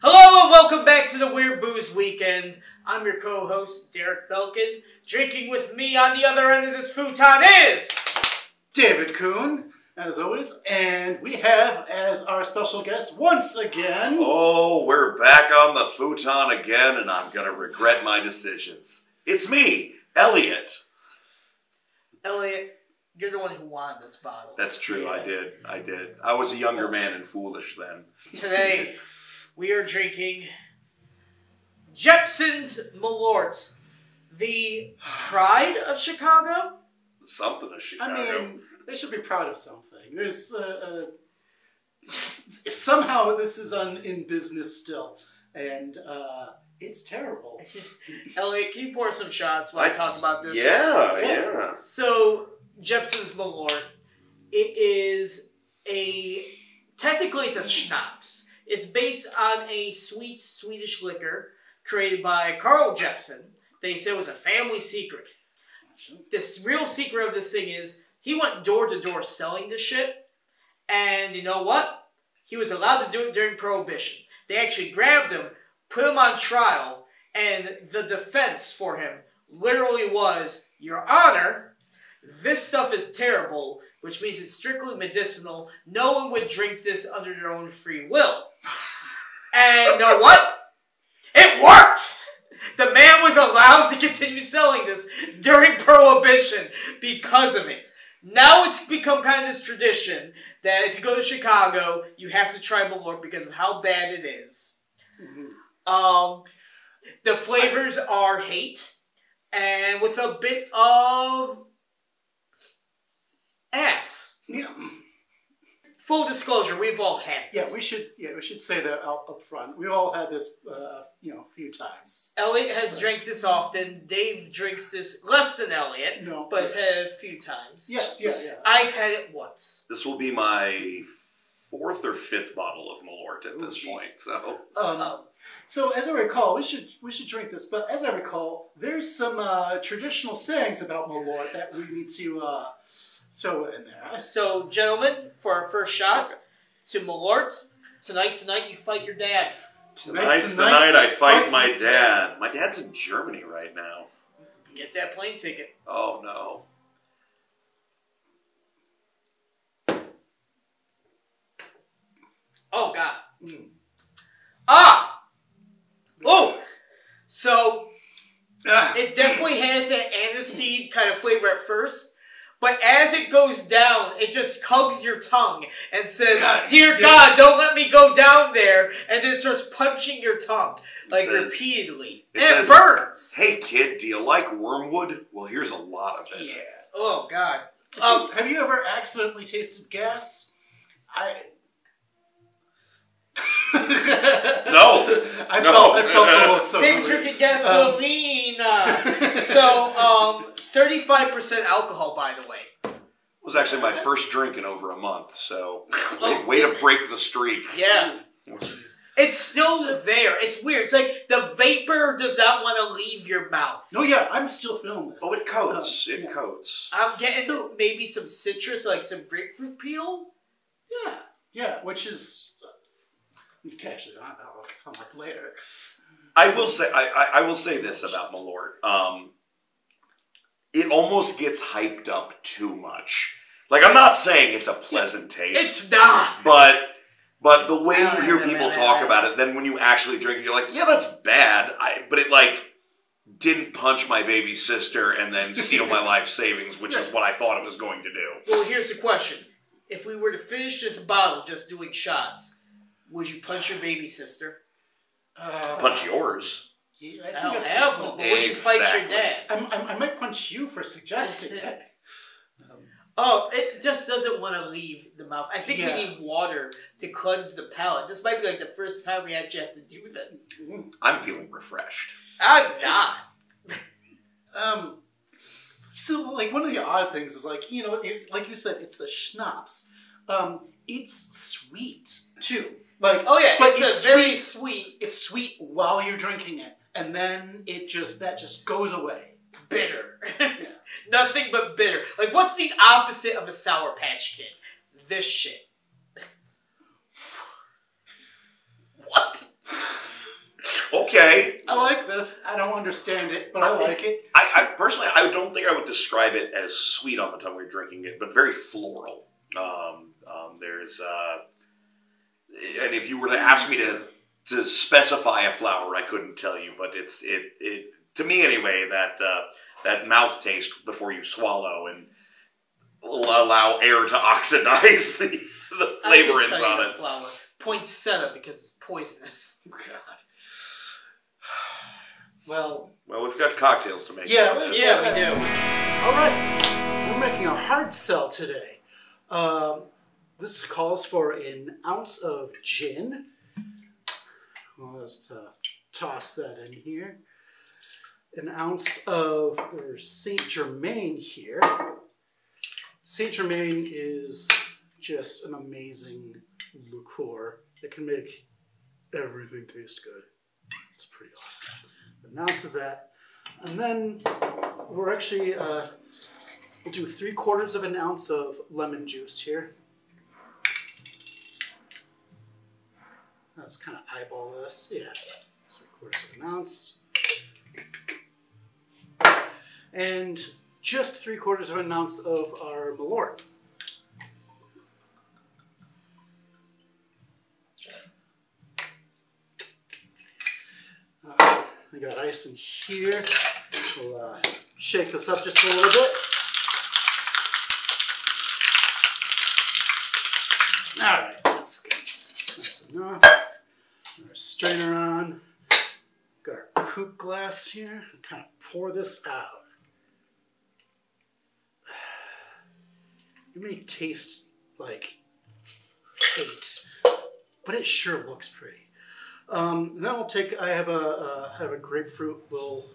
Hello and welcome back to the Weird Booze Weekend. I'm your co-host, Derrick Belkin. Drinking with me on the other end of this futon is... David Coon, as always. And we have as our special guest, once again... Oh, we're back on the futon again, and I'm going to regret my decisions. It's me, Elliot. Elliot, you're the one who wanted this bottle. That's true, yeah. I did. I was a younger man and foolish then. Today... we are drinking Jeppson's Malört, the pride of Chicago? Something of Chicago. I mean, they should be proud of something. There's somehow this is in business still, and it's terrible. Elliot, can you pour some shots while I talk about this? Yeah. So, Jeppson's Malört, it is technically it's a schnapps. It's based on a sweet Swedish liquor created by Carl Jeppson. They said it was a family secret. The real secret of this thing is he went door to door selling this shit. And you know what? He was allowed to do it during Prohibition. They actually grabbed him, put him on trial, and the defense for him literally was, Your Honor, this stuff is terrible, which means it's strictly medicinal. No one would drink this under their own free will. And you know what? It worked! The man was allowed to continue selling this during Prohibition because of it. Now it's become kind of this tradition that if you go to Chicago, you have to try Malört because of how bad it is. Mm-hmm. The flavors are hate and with a bit of ass. Yeah. Full disclosure, we've all had this. We should say that up front. We've all had this, a few times. Elliot has drank this often. Dave drinks this less than Elliot, but has had it a few times. Yes. I've had it once. This will be my 4th or 5th bottle of Malört at this point. So as I recall, we should drink this. But as I recall, there's some traditional sayings about Malört that we need to. So in there. So, gentlemen, for our first shot to Malört, tonight's the night you fight your dad. Tonight's the night I fight my dad. My dad's in Germany right now. Get that plane ticket. Oh, no. Oh, God. Ah! Oh! So, it definitely has that aniseed kind of flavor at first. But as it goes down, it just hugs your tongue and says, Dear God, don't let me go down there. And then it starts punching your tongue, repeatedly. And it burns. Hey, kid, do you like wormwood? Well, here's a lot of it. Yeah. Oh, God. Have you ever accidentally tasted gas? No. I felt the look so Dave's drinking gasoline. 35% alcohol, by the way. It was actually my first drink in over a month, so way to break the streak. Yeah. It's still there. It's weird. It's like the vapor does not want to leave your mouth. No, yeah, I'm still feeling this. Oh, it coats. It coats. I'm getting maybe some citrus, like some grapefruit peel. Yeah, which is... actually, I'll come up later. I will say this about Malört. It almost gets hyped up too much. Like, I'm not saying it's a pleasant taste. It's not. But the way you hear people talk about it, then when you actually drink it, you're like, yeah, that's bad. But it, didn't punch my baby sister and then steal my life savings, which is what I thought it was going to do. Well, here's the question. If we were to finish this bottle just doing shots, would you punch your baby sister? Punch yours. Yeah, I don't have one, but would you fight your dad? I might punch you for suggesting that. It just doesn't want to leave the mouth. I think we need water to cleanse the palate. This might be like the first time we actually have to do this. I'm feeling refreshed. I'm not. So, one of the odd things is, like you said, it's the schnapps. It's sweet, too. But it's very sweet. It's sweet while you're drinking it, and then that just goes away. Bitter. Nothing but bitter. Like, what's the opposite of a Sour Patch Kid? This shit. What? Okay. I like this. I don't understand it, but I like it. I personally, I don't think I would describe it as sweet on the tongue when you're drinking it, but very floral. There's, and if you were to ask me to specify a flower, I couldn't tell you, but it to me anyway, that mouth taste before you swallow and allow air to oxidize the flavorings on it. Flower. Poinsettia because it's poisonous. God. Well, we've got cocktails to make. Yeah, we do. All right. So we're making a hard sell today. This calls for an ounce of gin. Well, let's toss that in here. An ounce of, there's Saint Germain here. Saint Germain is just an amazing liqueur. It can make everything taste good. It's pretty awesome. An ounce of that. And then we're actually, we'll do 3/4 of an ounce of lemon juice here. Let's kind of eyeball this. Yeah, 3/4 of an ounce. And just 3/4 of an ounce of our Malört. I got ice in here. We'll shake this up just a little bit. All right, that's good. That's enough. Our strainer on. Got our coupe glass here. And kind of pour this out. It may taste like hate, but it sure looks pretty. Then we'll take, I have a grapefruit little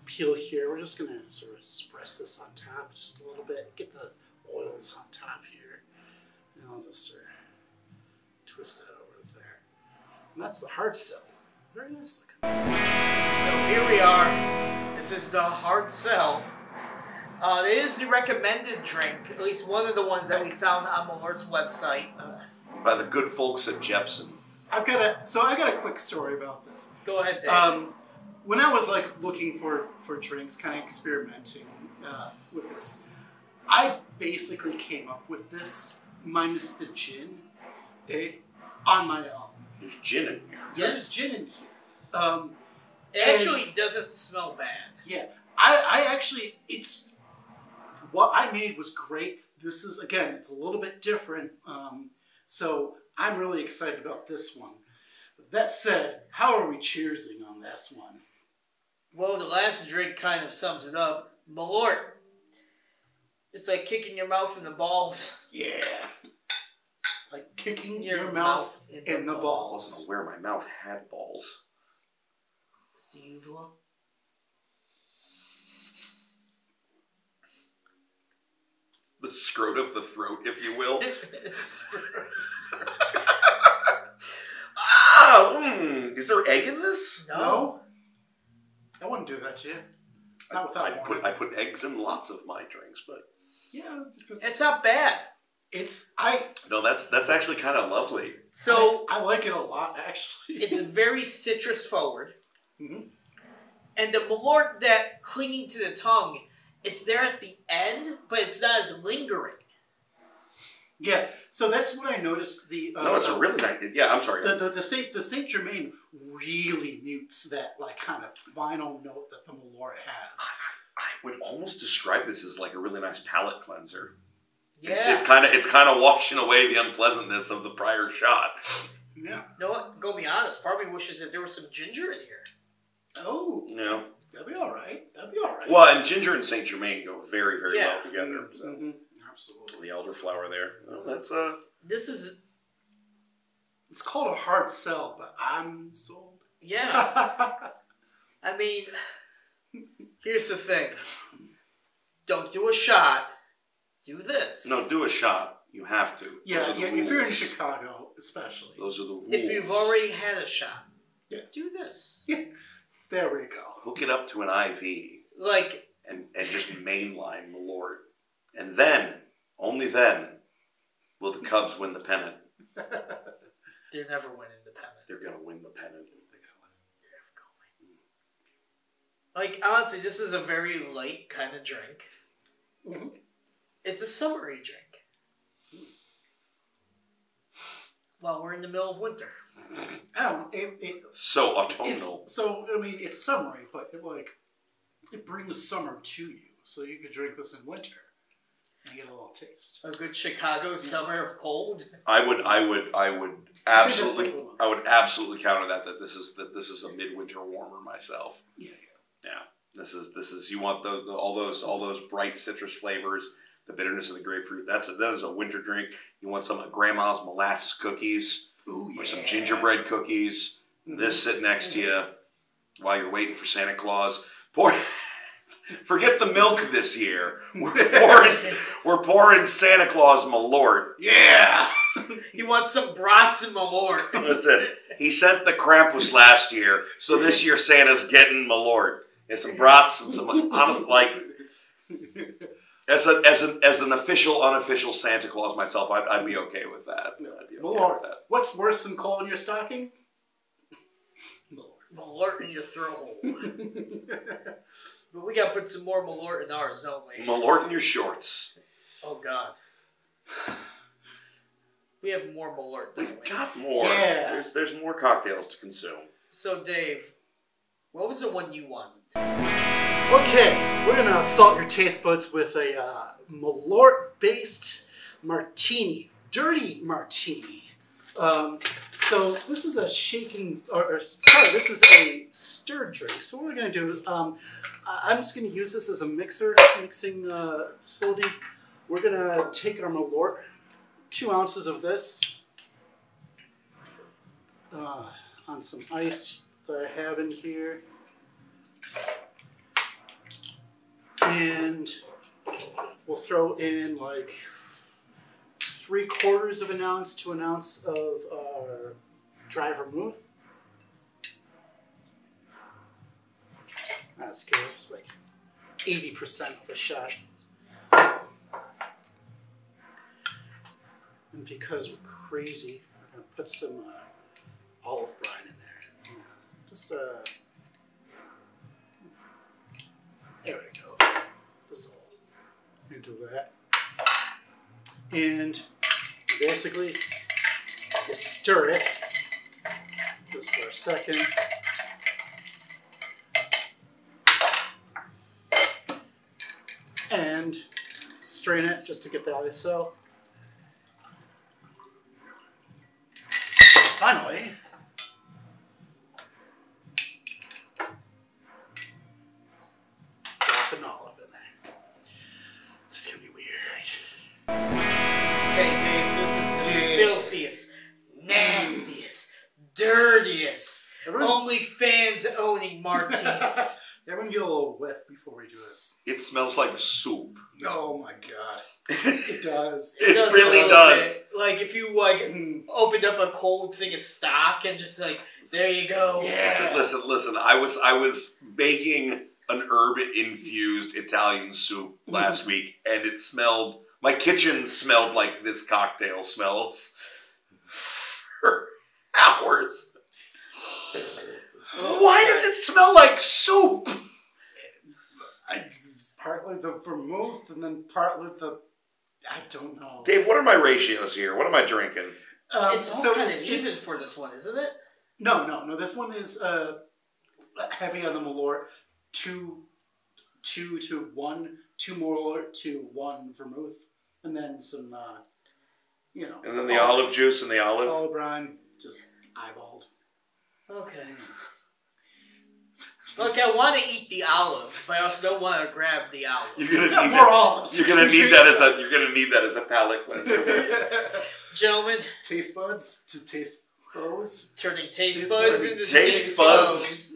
peel here. We're just gonna sort of express this on top just a little bit, get the oils on top here. And I'll just sort of twist that over there. And that's the hard sell. Very nice looking. So here we are. This is the hard sell. It is the recommended drink, at least one of the ones that we found on Malört's website. By the good folks at Jeppson. I got a quick story about this. Go ahead, Dave. When I was like looking for drinks, kind of experimenting with this, I basically came up with this minus the gin on my own. There's gin in here. There's gin in here. It actually doesn't smell bad. Yeah, I actually, it's what I made was great. This is, again, it's a little bit different. So I'm really excited about this one. But that said, how are we cheersing on this one? Well, the last drink kind of sums it up. Malört. It's like kicking your mouth in the balls. Yeah. Like kicking your mouth in the I balls. wasn't aware my mouth had balls. See, Uvula? The scrot of the throat, if you will. Is there egg in this? No. I wouldn't do that to you. Not without I put eggs in lots of my drinks, but yeah, It's not bad. no, that's actually kind of lovely. So I like it a lot, actually. it's very citrus forward. Mm-hmm. And the Malört that clinging to the tongue, it's there at the end, but it's not as lingering. Yeah, so that's what I noticed. No, it's a really nice. Yeah, I'm sorry. The Saint Germain really mutes that like kind of final note that the Malört has. I would almost describe this as like a really nice palate cleanser. Yeah. It's kind of washing away the unpleasantness of the prior shot. Yeah. You know what? Go be honest. Part of me wishes that there was some ginger in here. Oh. Yeah. That'd be all right. Well, and ginger and Saint Germain go very, very well together. So. Mm-hmm. Absolutely. The elderflower there. Well, that's This is. It's called a hard sell, but I'm sold. Yeah. I mean, here's the thing. Don't do a shot. Do this. No, do a shot. You have to. Yeah, Those are the if you're in rules. Chicago, especially. Those are the rules. If you've already had a shot, do this. Yeah. There we go. Hook it up to an IV. Like. And just mainline Malört. And then, only then, will the Cubs win the pennant. They're never winning the pennant. They're going to win the pennant. Like, honestly, this is a very light kind of drink. Mm-hmm. It's a summery drink. Well, we're in the middle of winter. I don't know. So autumnal. I mean, it's summery, but it brings summer to you. So you could drink this in winter and get a little taste. A good Chicago summer of cold. I would absolutely counter that this is a midwinter warmer myself. Yeah. This is you want all those bright citrus flavors, the bitterness of the grapefruit. That is a winter drink. You want some of Grandma's molasses cookies. Ooh, yeah. Or some gingerbread cookies. Mm-hmm. This sit next to you while you're waiting for Santa Claus. Forget the milk this year. We're pouring Santa Claus Malört. Yeah! He wants some brats and Malört. Listen, he sent the Krampus last year, so this year Santa's getting Malört. And some brats and some honest, like as an official, unofficial Santa Claus myself, I'd be okay with that. I'd be okay with that. What's worse than coal in your stocking? Malört in your throat hole. But we gotta put some more Malört in ours, don't we? Malört in your shorts. Oh God. We have more Malört, don't we? We've got more. Yeah. There's more cocktails to consume. So Dave, what was the one you wanted? Okay, we're gonna assault your taste buds with a Malört-based martini, dirty martini. So this is a this is a stirred drink. So what we're gonna do, I'm just gonna use this as a mixing facility. We're gonna take our Malört, 2 ounces of this, on some ice that I have in here. And we'll throw in like 3/4 of an ounce to an ounce of our dry vermouth. That's good. It's like 80% of a shot. And because we're crazy, we're going to put some olive brine in there. Just there we go. Just a little into that. And basically just stir it just for a second. And strain it just to get the ISO. Finally, drop an olive in there. This is gonna be weird. Hey Dave, so this is the filthiest, nastiest, dirtiest, only fans owning martini. Everyone get a little whiff before we do this. It smells like soup. Oh my god. It does. It really does. Like if you opened up a cold thing of stock and just like, there you go. Yeah. Listen. I was baking an herb-infused Italian soup last week, and it smelled. My kitchen smelled like this cocktail smells for hours. Why does it smell like soup? It's partly the vermouth and then partly the... I don't know. Dave, what are my ratios here? What am I drinking? It's all kind of even for this one, isn't it? No. This one is heavy on the Malört. 2 to 1. 2 Malört to 1 vermouth. And then some, And then the olive juice and the olive? Olive brine, just eyeballed. Okay. Look, I want to eat the olive, but I also don't want to grab the olive. You're gonna need more olives. You're gonna need that as a palate cleanser. Gentlemen, taste buds to taste foes. Turning taste buds into taste buds.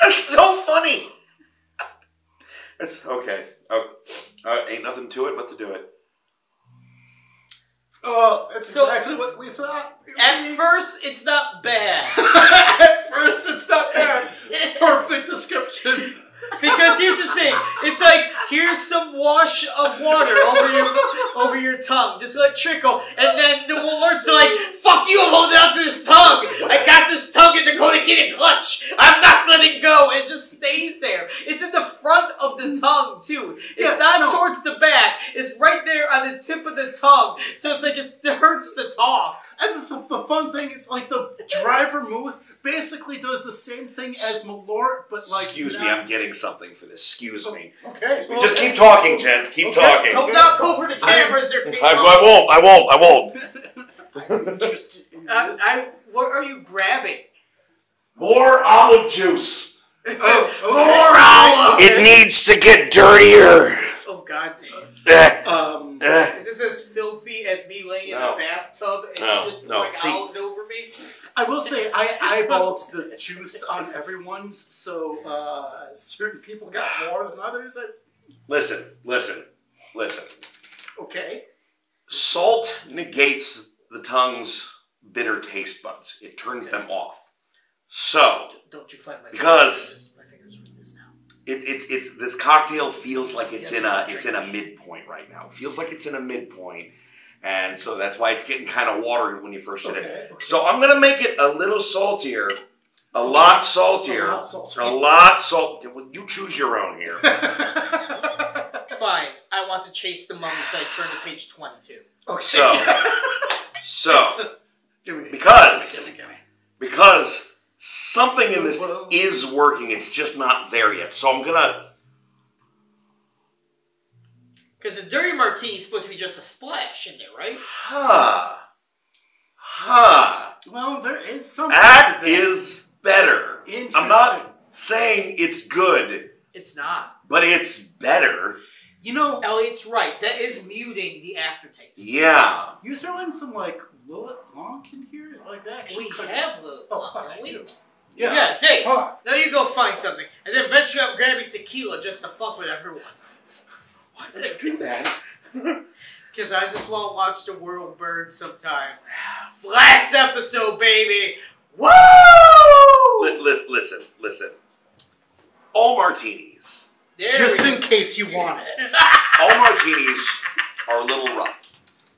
That's so funny. It's okay. Ain't nothing to it but to do it. Oh, it's exactly what we thought. At first, it's not bad. At first, it's not bad. Perfect description. Because here's the thing, it's like here's some wash of water over your tongue, just like trickle, and then the Malört's like, "Fuck you! I'm holding on to this tongue. I got this tongue in the Konikini clutch. I'm not letting go." And it just stays there. It's in the front of the tongue too. It's not towards the back. It's right there on the tip of the tongue. So it's like it hurts to talk. And the fun thing is, like, the driver move basically does the same thing as Malört, but like. Excuse me, I'm getting something for this. Excuse me. Okay. Well, just keep talking, gents. Keep talking. Don't not go for the cameras. I won't. I'm interested in this. What are you grabbing? More olive juice. More olive. It needs to get dirtier. Oh God damn. Is this as filthy as me laying in the bathtub and you just pouring olives over me? I will say, I eyeballed the juice on everyone's, so certain people got more than others. Listen. Okay. Salt negates the tongue's bitter taste buds. It turns them off. So, don't you find my because my fingers are in this now. It's this cocktail feels like it's in a midpoint right now. It feels like it's in a midpoint. And so that's why it's getting kind of watery when you first hit it. Okay. So I'm going to make it a little saltier, a lot saltier, a lot saltier. Well, you choose your own here. Fine. I want to chase the mummy, so I turn to page 22. Okay. So because something in this is working, it's just not there yet. So I'm going to... Because the dirty martini is supposed to be just a splash in there, right? Well, there is something. That is better. Interesting. I'm not saying it's good. It's not. But it's better. You know, Elliot's right. That is muting the aftertaste. Yeah. You throw in some, like, Lillet Blanc in here? Like that? We have Lillet Blanc, don't we? Yeah. Dave. Now you go find something. And then eventually I'm grabbing tequila just to fuck with everyone. Why would you do that? Because I just want to watch the world burn sometimes. Last episode, baby! Woo! Listen. All martinis. Just in case you want it. All martinis are a little rough.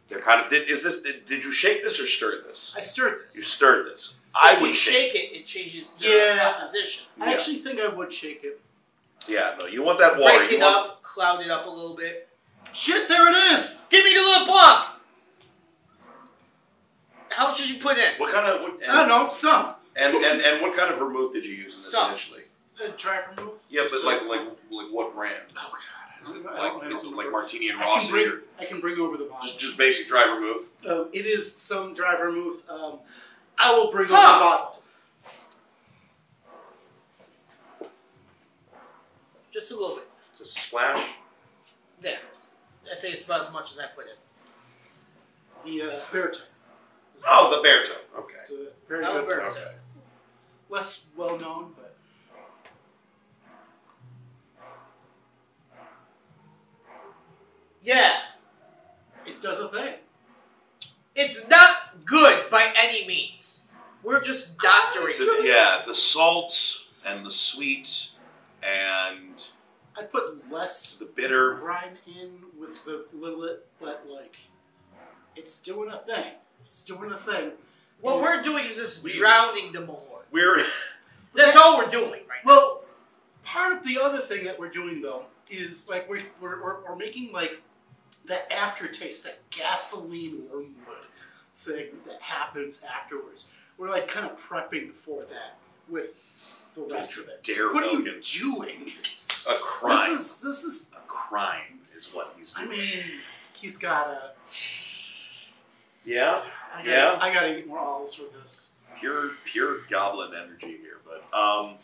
They're kind of... Did you shake this or stir this? I stirred this. You stirred this. If you shake it, it changes the composition. I actually think I would shake it. Yeah, no, you want that water. Break it up, cloud it up a little bit. Shit, there it is! Give me the Lillet Blanc! How much did you put in? What kind of... I don't know, some. And what kind of vermouth did you use in this initially? Dry vermouth. Yeah, but like what brand? Oh God. Is it like Martini and Rossi? I can bring over the bottle. Just basic dry vermouth? It is some dry vermouth. I will bring over the bottle. Just a little bit. Just a splash? There. I think it's about as much as I put in. The baritone. Oh, the baritone. Okay. It's a very good baritone. Okay. Less well known, but... Yeah. It does a thing. It's not good by any means. We're just doctoring it. Yeah, the salt and the sweet and... I put less the bitter brine in with the Lillet, but like, it's doing a thing. It's doing a thing. What we're doing is just drowning the Malört. That's all we're doing right now. Well, part of the other thing that we're doing though is like we're making like that aftertaste, that gasoline wormwood thing that happens afterwards. We're like kind of prepping for that with the rest of it. What are you doing? A crime. This is a crime is what he's doing. I mean, he's got Yeah? I gotta eat more olives for this. Pure goblin energy here, but oh,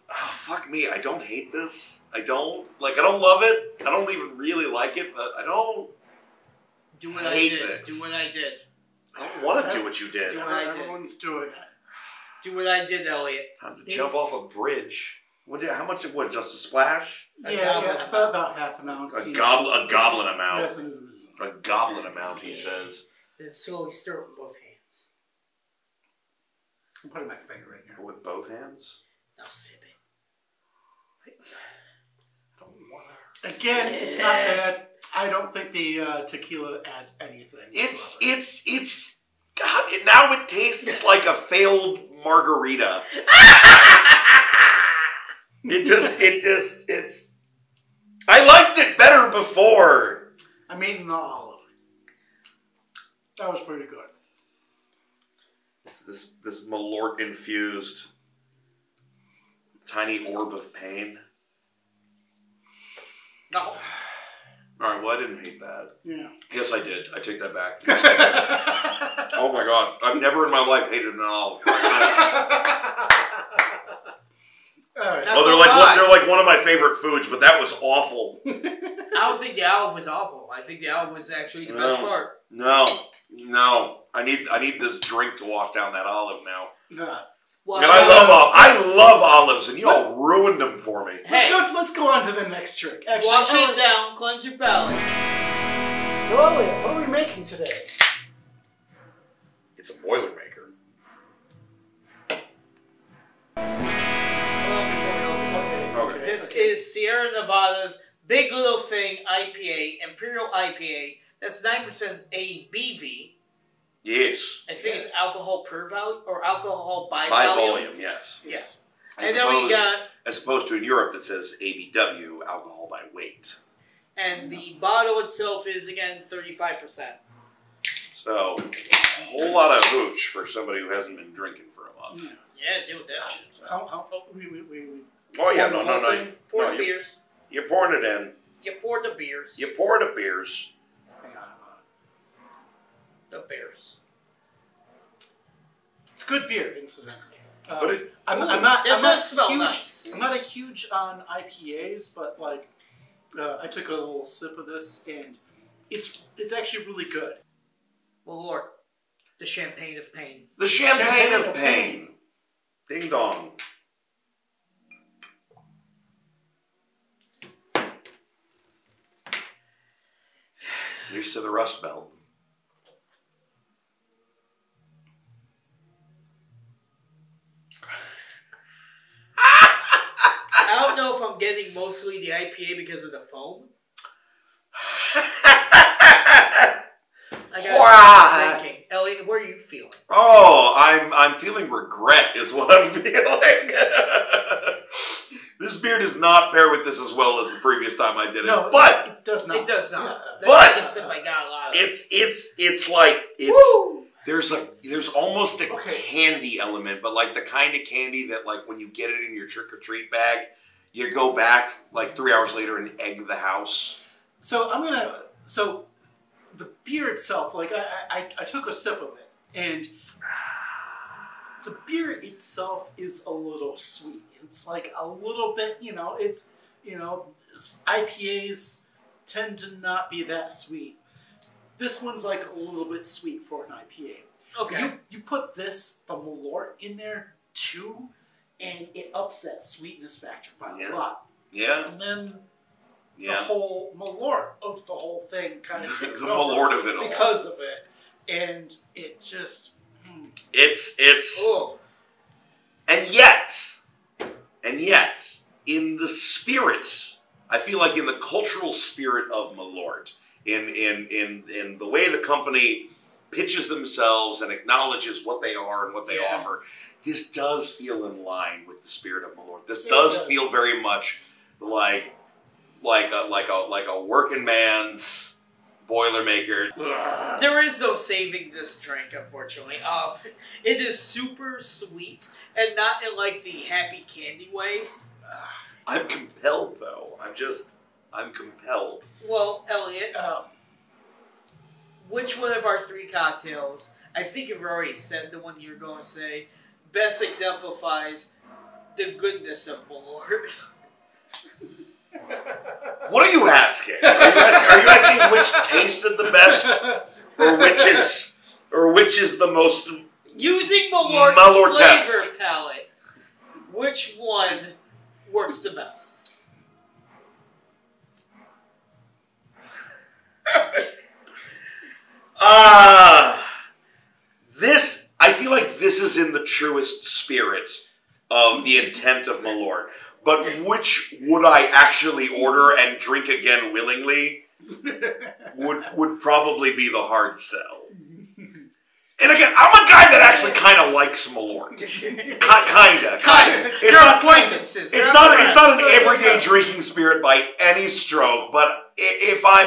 fuck me, I don't hate this. I don't love it. I don't even really like it, but I don't do what hate I did. this. Do what I did. I don't want to do what you did. Do what I did. Everyone's doing it. Do what I did, Elliot. Time to jump off a bridge. How much? What? Just a splash? About half an ounce. A goblin amount. Yes, a goblin amount, he says. Then slowly stir it with both hands. I'm putting my finger right here. With both hands? Now sip it. Again, it's not bad. I don't think the tequila adds anything. It's God. Now it tastes like a failed margarita. It's. I liked it better before. I'm eating the olive. That was pretty good. This Malört infused tiny orb of pain. No. All right. Well, I didn't hate that. Yeah. Yes, I did. I take that back. Oh my God! I've never in my life hated an olive. All right. Oh, they're like one of my favorite foods, but that was awful. I don't think the olive was awful. I think the olive was actually the best part. No. I need this drink to walk down that olive now. Well, And I love olives, and y'all ruined them for me. Hey, let's go on to the next trick. Actually, wash it down, cleanse your palate. So, Elliot, what are we making today? It's a Boilermaker. Okay. This is Sierra Nevada's Big Little Thing IPA, Imperial IPA. That's 9% ABV. Yes. I think it's alcohol per volume or alcohol by By volume. volume, yes. Yes. As And then we got, opposed to in Europe that says ABW, alcohol by weight. and the bottle itself is again 35%. So, a whole lot of hooch for somebody who hasn't been drinking for a month. Yeah, do that shit. Oh yeah, no. Pour No, the beers. You're pouring it in. You pour the beers. You pour the beers. Hang on. The beers. It's good beer, incidentally. It nice. I'm not a huge on IPAs, but like, I took a little sip of this, and it's actually really good. Well, Lord, the champagne of pain. The champagne of pain. Ding dong. Used to the Rust Belt. I don't know if I'm getting mostly the IPA because of the foam. I got drinking. Elliot, what are you feeling? Oh, I'm feeling regret is what I'm feeling. This beer does not pair with this as well as the previous time I did it. No, but it does not. It does not. Yeah. But I got a lot of it's like Woo! there's almost a candy element, but like the kind of candy that like when you get it in your trick or treat bag, you go back like 3 hours later and egg the house. So the beer itself, like I took a sip of it, and the beer itself is a little sweet. It's like a little bit, IPAs tend to not be that sweet. This one's like a little bit sweet for an IPA. Okay. You put the Malört in there too, and it ups that sweetness factor by a lot. Yeah. And then the whole Malört of the whole thing kind of takes the over Malört of it all. because of it, and it just it's oh. and yet in the spirit, I feel like in the cultural spirit of Malört, in the way the company pitches themselves and acknowledges what they are and what they offer, this does feel in line with the spirit of Malört. This does feel very much like a working man's Boilermaker. There is no saving this drink, unfortunately. It is super sweet, and not in like the happy candy way. I'm compelled, though. I'm compelled. Well, Elliot, which one of our three cocktails, I think you've already said the one you're going to say, best exemplifies the goodness of Malört? What are you asking? Are you asking which tasted the best, or which is the most using Malört's Malört-esque flavor palette? Which one works the best? I feel like this is in the truest spirit of the intent of Malört. But which would I actually order and drink again willingly would probably be the hard sell. And again, I'm a guy that actually kind of likes Malört. Kinda. It's not an everyday drinking spirit by any stroke. But if I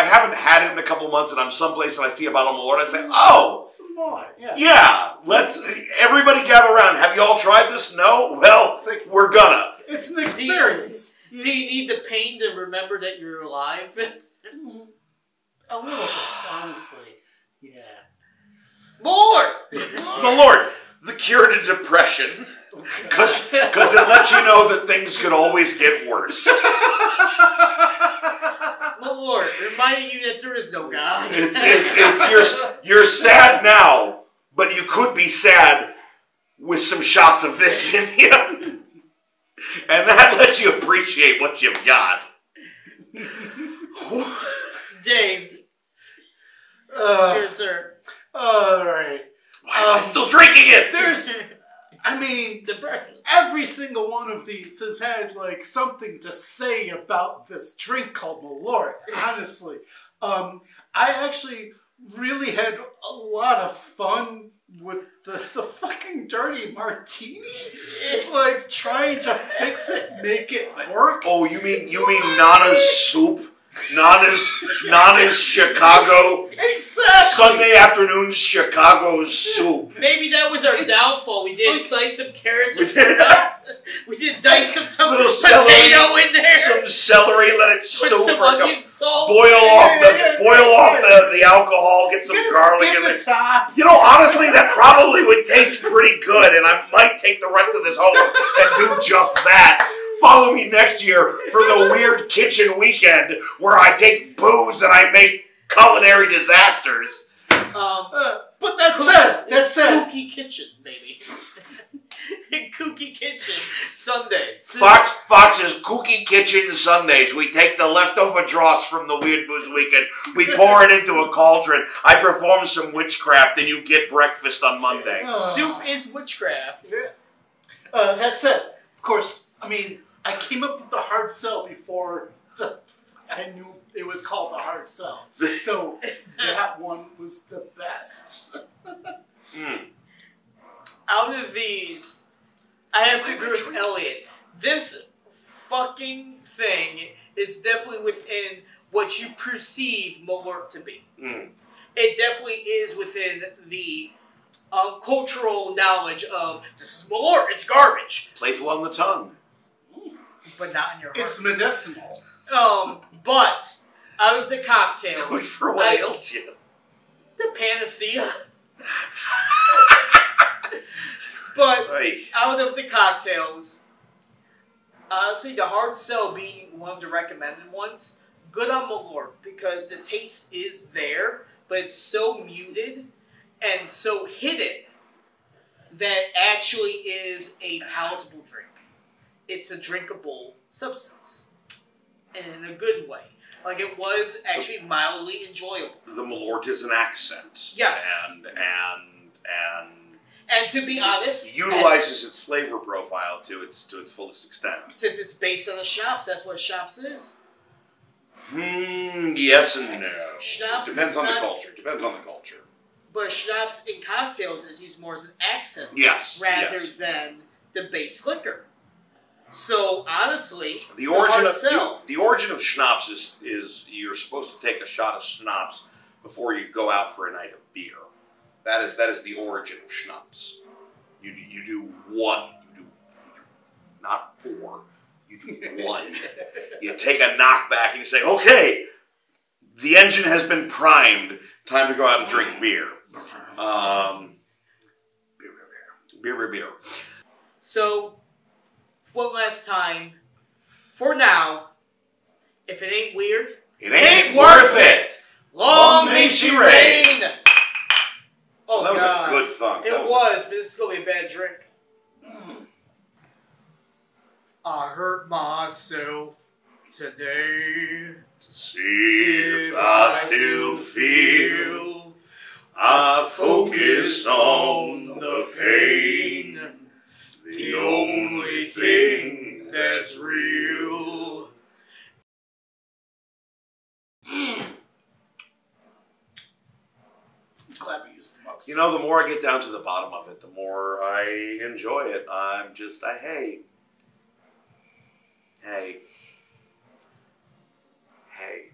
haven't had it in a couple months and I'm someplace and I see a bottle of Malört, I say, oh, some more. Yeah. Let's everybody gather around. Have you all tried this? No. Well, we're gonna. It's an experience. Do you need the pain to remember that you're alive? A little bit, honestly. Yeah. Malört, the cure to depression. Because it lets you know that things could always get worse. Malört, reminding you that there is no God. You're sad now, but you could be sad with some shots of this in you. And that lets you appreciate what you've got. Dave. Your turn. Alright. Why am I still drinking it? Every single one of these has had, like, something to say about this drink called Malört, honestly. I actually really had a lot of fun with the fucking dirty martini. Like, trying to fix it, make it work. Oh, you mean Nana's soup? Nana's Chicago. Exactly. Sunday afternoon Chicago soup. Maybe that was our downfall. We did slice some carrots and nuts. We did dice some potato celery, in there. Some celery, let it stew Put some for onion salt. Boil off the alcohol, get some garlic in the top. You know, honestly, that probably would taste pretty good, and I might take the rest of this home and do just that. Follow me next year for the weird kitchen weekend where I take booze and I make culinary disasters. But that said, Kooky Kitchen, baby. Kooky Kitchen Sundays. Fox's Kooky Kitchen Sundays. We take the leftover dross from the weird booze weekend. We pour it into a cauldron. I perform some witchcraft, and you get breakfast on Monday. Soup is witchcraft. That said, of course, I came up with the hard sell before I knew it was called the hard sell. So that one was the best. Out of these, I have to agree with Elliot. This fucking thing is definitely within what you perceive Malört to be. It definitely is within the cultural knowledge of, this is Malört, it's garbage. Playful on the tongue. But not in your heart. It's medicinal. But out of the cocktails, good for what else? The panacea. But out of the cocktails, honestly, the hard sell being one of the recommended ones, good on Malört because the taste is there, but it's so muted and so hidden that actually is a palatable drink. It's a drinkable substance. And in a good way. Like, it was actually mildly enjoyable. The Malört is an accent. Yes. And to be honest, utilizes its flavor profile to its fullest extent. Since it's based on a schnapps, that's what schnapps is. Yes and no. Schnapps depends on the culture. Depends on the culture. But schnapps in cocktails is used more as an accent. Yes. Rather than the base liquor. So honestly, the origin of schnapps is you're supposed to take a shot of schnapps before you go out for a night of beer. That is the origin of schnapps. You do one. You do not four. You do one. You take a knockback and you say, okay, the engine has been primed. Time to go out and drink beer. Beer. So, one last time, for now, if it ain't weird, it ain't worth it. Long may she reign. Oh, that was God. a good thunk. It was, but this is going to be a bad drink. I hurt myself today to see if I still feel. I focus on the pain. The bucks. You know, the more I get down to the bottom of it, the more I enjoy it. I'm just, hey.